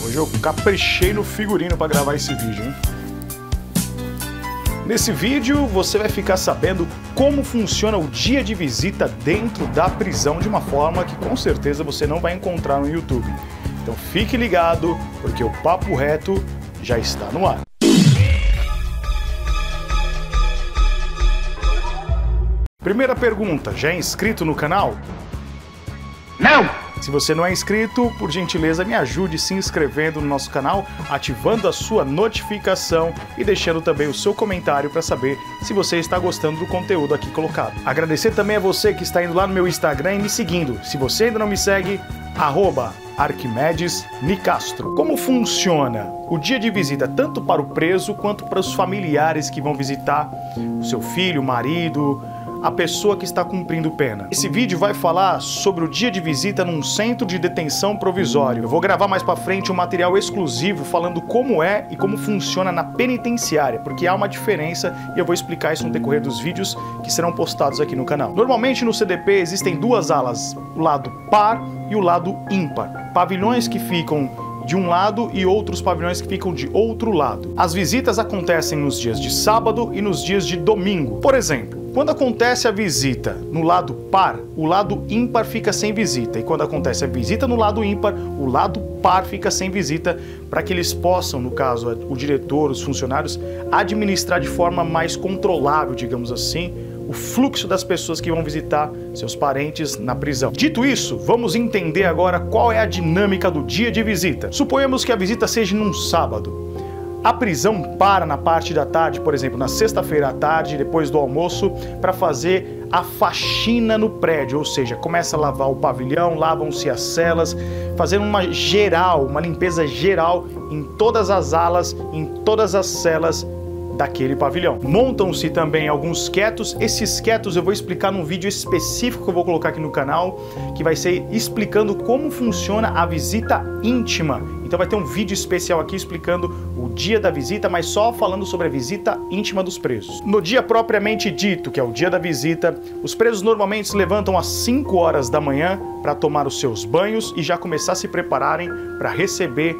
Hoje eu caprichei no figurino para gravar esse vídeo, hein? Nesse vídeo você vai ficar sabendo como funciona o dia de visita dentro da prisão de uma forma que com certeza você não vai encontrar no YouTube. Então fique ligado, porque o Papo Reto já está no ar. Primeira pergunta, já é inscrito no canal? Não! Se você não é inscrito, por gentileza me ajude se inscrevendo no nosso canal, ativando a sua notificação e deixando também o seu comentário para saber se você está gostando do conteúdo aqui colocado. Agradecer também a você que está indo lá no meu Instagram e me seguindo. Se você ainda não me segue, @ArquimedesNicastro. Como funciona o dia de visita tanto para o preso quanto para os familiares que vão visitar o seu filho, o marido, a pessoa que está cumprindo pena? Esse vídeo vai falar sobre o dia de visita num centro de detenção provisório. Eu vou gravar mais pra frente um material exclusivo falando como é e como funciona na penitenciária, porque há uma diferença e eu vou explicar isso no decorrer dos vídeos que serão postados aqui no canal. Normalmente no CDP existem duas alas, o lado par e o lado ímpar. Pavilhões que ficam de um lado e outros pavilhões que ficam de outro lado. As visitas acontecem nos dias de sábado e nos dias de domingo. Por exemplo, quando acontece a visita no lado par, o lado ímpar fica sem visita. E quando acontece a visita no lado ímpar, o lado par fica sem visita, para que eles possam, no caso, o diretor, os funcionários, administrar de forma mais controlável, digamos assim, o fluxo das pessoas que vão visitar seus parentes na prisão. Dito isso, vamos entender agora qual é a dinâmica do dia de visita. Suponhamos que a visita seja num sábado. A prisão para na parte da tarde, por exemplo, na sexta-feira à tarde, depois do almoço, para fazer a faxina no prédio, ou seja, começa a lavar o pavilhão, lavam-se as celas, fazendo uma limpeza geral em todas as alas, em todas as celas daquele pavilhão. Montam-se também alguns quietos. Esses quietos eu vou explicar num vídeo específico que eu vou colocar aqui no canal, que vai ser explicando como funciona a visita íntima. Então vai ter um vídeo especial aqui explicando o dia da visita, mas só falando sobre a visita íntima dos presos. No dia propriamente dito, que é o dia da visita, os presos normalmente se levantam às 5 horas da manhã para tomar os seus banhos e já começar a se prepararem para receber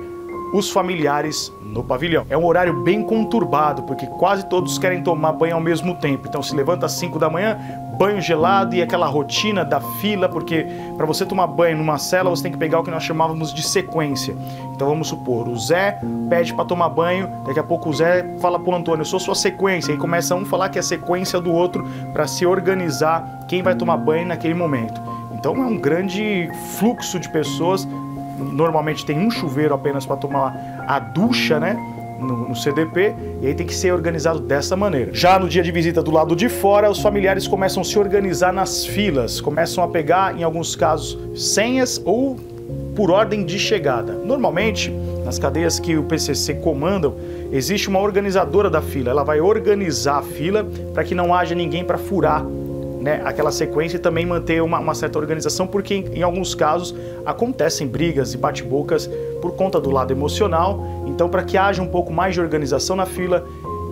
os familiares no pavilhão. É um horário bem conturbado, porque quase todos querem tomar banho ao mesmo tempo. Então se levanta às 5 da manhã, banho gelado e aquela rotina da fila, porque para você tomar banho numa cela, você tem que pegar o que nós chamávamos de sequência. Então vamos supor, o Zé pede para tomar banho, daqui a pouco o Zé fala pro Antônio, eu sou sua sequência, e começa um a falar que é a sequência do outro para se organizar quem vai tomar banho naquele momento. Então é um grande fluxo de pessoas. Normalmente tem um chuveiro apenas para tomar a ducha, né, no CDP, e aí tem que ser organizado dessa maneira. Já no dia de visita do lado de fora, os familiares começam a se organizar nas filas, começam a pegar, em alguns casos, senhas ou por ordem de chegada. Normalmente, nas cadeias que o PCC comandam, existe uma organizadora da fila. Ela vai organizar a fila para que não haja ninguém para furar, né, aquela sequência, e também manter uma certa organização, porque em alguns casos acontecem brigas e bate-bocas por conta do lado emocional. Então, para que haja um pouco mais de organização na fila,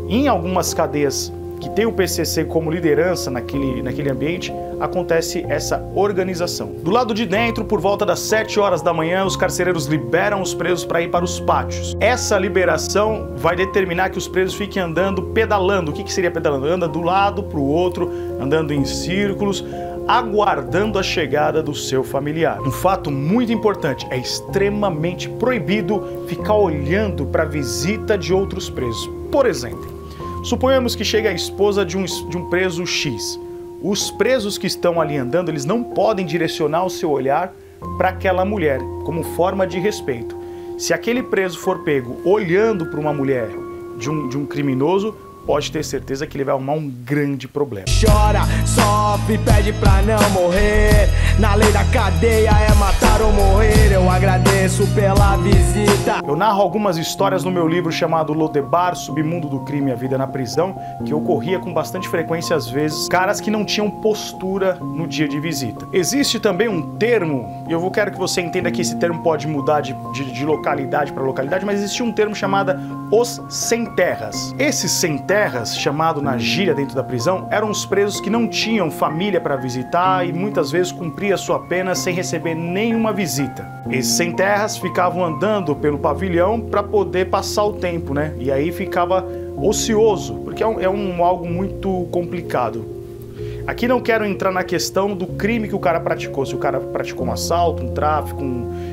em algumas cadeias que tem o PCC como liderança naquele ambiente, acontece essa organização. Do lado de dentro, por volta das 7 horas da manhã, os carcereiros liberam os presos para ir para os pátios. Essa liberação vai determinar que os presos fiquem andando, pedalando. O que seria pedalando? Anda do lado para o outro, andando em círculos, aguardando a chegada do seu familiar. Um fato muito importante, é extremamente proibido ficar olhando para a visita de outros presos. Por exemplo, suponhamos que chegue a esposa de um preso X. Os presos que estão ali andando, eles não podem direcionar o seu olhar para aquela mulher, como forma de respeito. Se aquele preso for pego olhando para uma mulher de um criminoso, pode ter certeza que ele vai arrumar um grande problema. Chora, sofre, pede pra não morrer. Na lei da cadeia é matar ou morrer. Eu agradeço pela visita. Eu narro algumas histórias no meu livro chamado Lodebar, Submundo do Crime e a Vida na Prisão, que ocorria com bastante frequência às vezes, caras que não tinham postura no dia de visita. Existe também um termo, e eu quero que você entenda que esse termo pode mudar de localidade para localidade, mas existe um termo chamado os sem-terras. Esses sem-terras, chamado na gíria dentro da prisão, eram os presos que não tinham família para visitar e muitas vezes cumpriam cumprir a sua pena sem receber nenhuma visita. Esses sem terras ficavam andando pelo pavilhão para poder passar o tempo, né? E aí ficava ocioso, porque é algo muito complicado. Aqui não quero entrar na questão do crime que o cara praticou, se o cara praticou um assalto, um tráfico,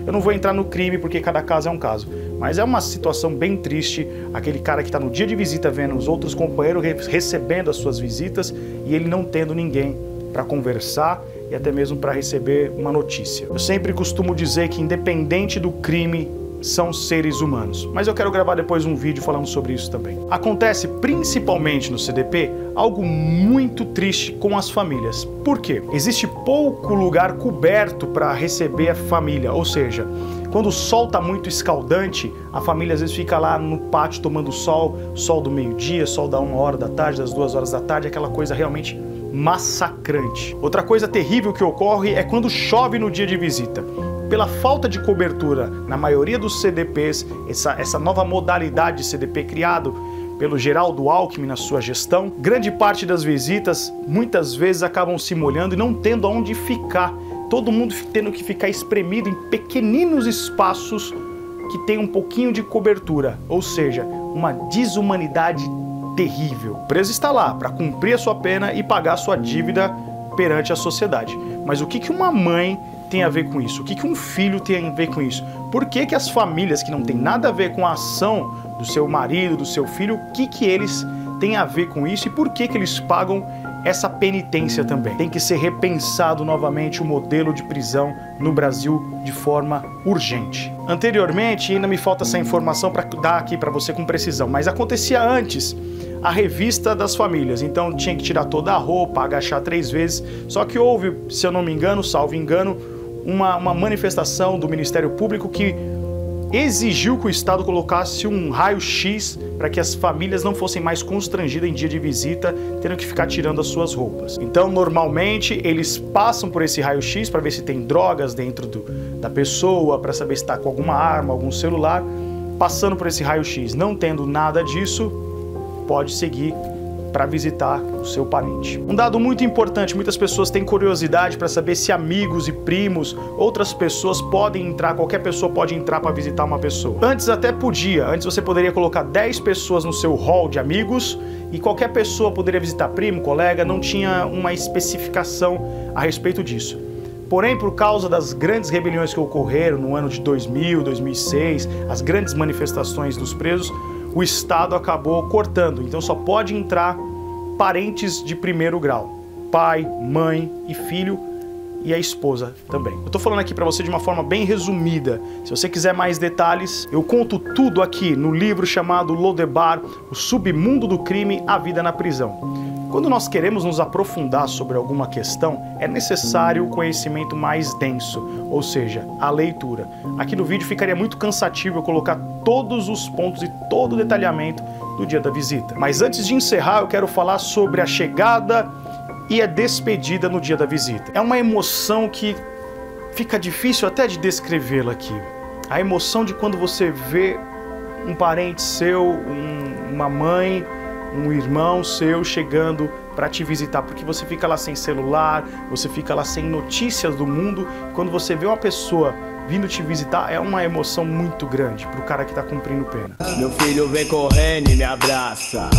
eu não vou entrar no crime porque cada caso é um caso, mas é uma situação bem triste, aquele cara que está no dia de visita vendo os outros companheiros recebendo as suas visitas e ele não tendo ninguém para conversar e até mesmo para receber uma notícia. Eu sempre costumo dizer que independente do crime, são seres humanos. Mas eu quero gravar depois um vídeo falando sobre isso também. Acontece principalmente no CDP algo muito triste com as famílias. Por quê? Existe pouco lugar coberto para receber a família, ou seja, quando o sol está muito escaldante, a família às vezes fica lá no pátio tomando sol do meio-dia, sol da 1 hora da tarde, das 2 horas da tarde, aquela coisa realmente massacrante. Outra coisa terrível que ocorre é quando chove no dia de visita. Pela falta de cobertura na maioria dos CDPs, essa nova modalidade de CDP criado pelo Geraldo Alckmin na sua gestão, grande parte das visitas muitas vezes acabam se molhando e não tendo aonde ficar. Todo mundo tendo que ficar espremido em pequeninos espaços que tem um pouquinho de cobertura, ou seja, uma desumanidade terrível. O preso está lá para cumprir a sua pena e pagar a sua dívida perante a sociedade. Mas o que uma mãe tem a ver com isso? O que um filho tem a ver com isso? Por que as famílias que não tem nada a ver com a ação do seu marido, do seu filho, o que eles têm a ver com isso e por que eles pagam essa penitência também? Tem que ser repensado novamente o modelo de prisão no Brasil de forma urgente. Anteriormente, ainda me falta essa informação para dar aqui para você com precisão, mas acontecia antes a revista das famílias, então tinha que tirar toda a roupa, agachar 3 vezes, só que houve, se eu não me engano, salvo engano, uma manifestação do Ministério Público que exigiu que o Estado colocasse um raio-x para que as famílias não fossem mais constrangidas em dia de visita, tendo que ficar tirando as suas roupas. Então, normalmente, eles passam por esse raio-x para ver se tem drogas dentro da pessoa, para saber se está com alguma arma, algum celular. Passando por esse raio-x, não tendo nada disso, pode seguir para visitar o seu parente. Um dado muito importante, muitas pessoas têm curiosidade para saber se amigos e primos, outras pessoas podem entrar, qualquer pessoa pode entrar para visitar uma pessoa. Antes até podia, antes você poderia colocar 10 pessoas no seu hall de amigos e qualquer pessoa poderia visitar primo, colega, não tinha uma especificação a respeito disso. Porém, por causa das grandes rebeliões que ocorreram no ano de 2000, 2006, as grandes manifestações dos presos, o Estado acabou cortando, então só pode entrar parentes de primeiro grau, pai, mãe e filho e a esposa também. Eu tô falando aqui para você de uma forma bem resumida. Se você quiser mais detalhes, eu conto tudo aqui no livro chamado Lodebar, o submundo do crime, a vida na prisão. Quando nós queremos nos aprofundar sobre alguma questão, é necessário o conhecimento mais denso, ou seja, a leitura. Aqui no vídeo ficaria muito cansativo eu colocar todos os pontos e todo o detalhamento do dia da visita. Mas antes de encerrar, eu quero falar sobre a chegada e a despedida no dia da visita. É uma emoção que fica difícil até de descrevê-la aqui. A emoção de quando você vê um parente seu, uma mãe, um irmão seu chegando para te visitar, porque você fica lá sem celular, você fica lá sem notícias do mundo. Quando você vê uma pessoa vindo te visitar, é uma emoção muito grande pro cara que tá cumprindo pena. Meu filho vem correndo e me abraça,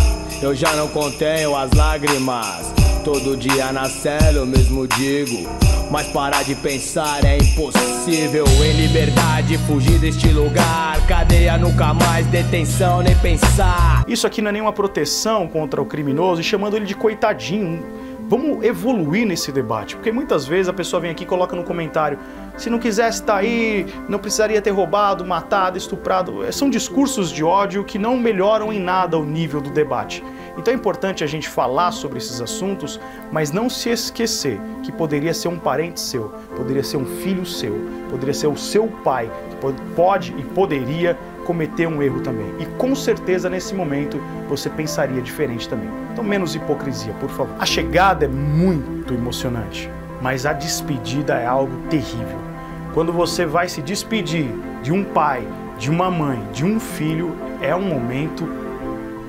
eu já não contenho as lágrimas. Todo dia na cela eu mesmo digo, mas parar de pensar é impossível. Em liberdade fugir deste lugar, cadeia nunca mais, detenção nem pensar. Isso aqui não é nenhuma proteção contra o criminoso e chamando ele de coitadinho. Vamos evoluir nesse debate, porque muitas vezes a pessoa vem aqui e coloca no comentário: se não quisesse estar aí, não precisaria ter roubado, matado, estuprado. São discursos de ódio que não melhoram em nada o nível do debate. Então é importante a gente falar sobre esses assuntos, mas não se esquecer que poderia ser um parente seu, poderia ser um filho seu, poderia ser o seu pai, que pode e poderia cometer um erro também. E com certeza nesse momento você pensaria diferente também. Então menos hipocrisia, por favor. A chegada é muito emocionante, mas a despedida é algo terrível. Quando você vai se despedir de um pai, de uma mãe, de um filho, é um momento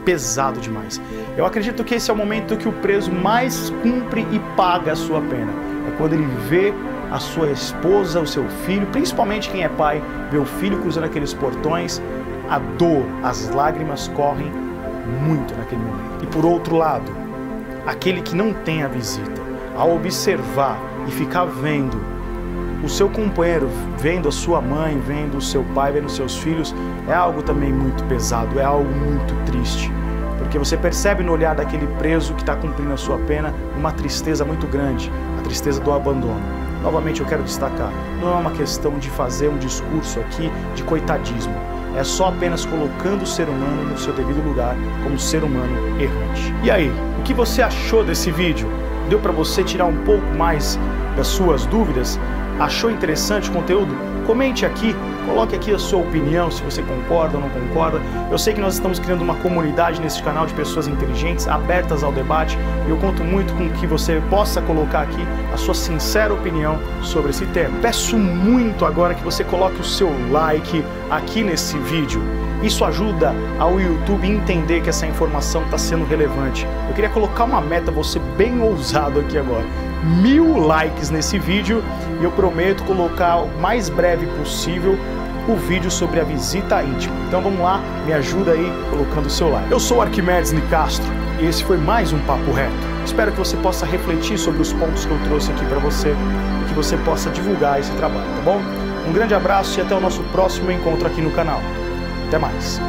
pesado demais. Eu acredito que esse é o momento que o preso mais cumpre e paga a sua pena. É quando ele vê a sua esposa, o seu filho, principalmente quem é pai, vê o filho cruzando aqueles portões, a dor, as lágrimas correm muito naquele momento. E por outro lado, aquele que não tem a visita, ao observar e ficar vendo o seu companheiro, vendo a sua mãe, vendo o seu pai, vendo os seus filhos, é algo também muito pesado, é algo muito triste. Porque você percebe no olhar daquele preso que está cumprindo a sua pena uma tristeza muito grande, a tristeza do abandono. Novamente eu quero destacar, não é uma questão de fazer um discurso aqui de coitadismo, é só apenas colocando o ser humano no seu devido lugar como ser humano errante. E aí, o que você achou desse vídeo? Deu para você tirar um pouco mais das suas dúvidas? Achou interessante o conteúdo? Comente aqui, coloque aqui a sua opinião, se você concorda ou não concorda. Eu sei que nós estamos criando uma comunidade nesse canal de pessoas inteligentes, abertas ao debate, e eu conto muito com que você possa colocar aqui a sua sincera opinião sobre esse tema. Peço muito agora que você coloque o seu like aqui nesse vídeo. Isso ajuda ao YouTube entender que essa informação está sendo relevante. Eu queria colocar uma meta, vou ser bem ousado aqui agora. 1000 likes nesse vídeo e eu prometo colocar o mais breve possível o vídeo sobre a visita íntima. Então vamos lá, me ajuda aí colocando o seu like. Eu sou Arquimedes Nicastro e esse foi mais um Papo Reto. Espero que você possa refletir sobre os pontos que eu trouxe aqui para você e que você possa divulgar esse trabalho, tá bom? Um grande abraço e até o nosso próximo encontro aqui no canal. Até mais!